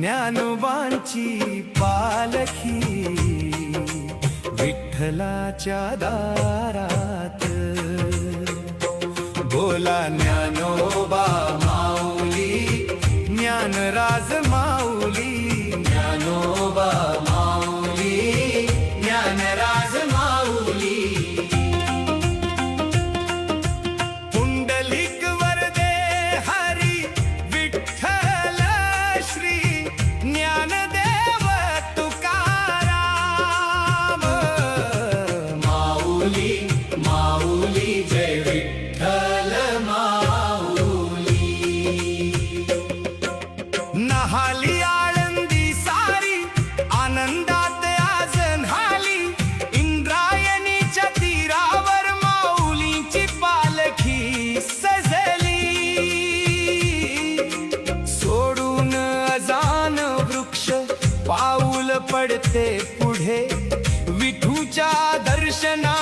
ज्ञानोबांची पालखी विठ्ठलाच्या दारात. बोला ज्ञानोबा माऊली, ज्ञानराज माऊली, ज्ञानोबा माऊली, ज्ञानराज माऊली. पुंडलिक वरदे हरी विठ्ठल श्री ज्ञानदेव तुकाराम. माऊली माऊली जय विठ्ठल माऊली. नहाली आळंदी सारी आनंदात आज न्हाली. इंद्रायणीच्या तीरावर माऊलींची पालखी सजली. सोडून अजान वृक्ष पाऊल पडते पुढे विठूच्या दर्शना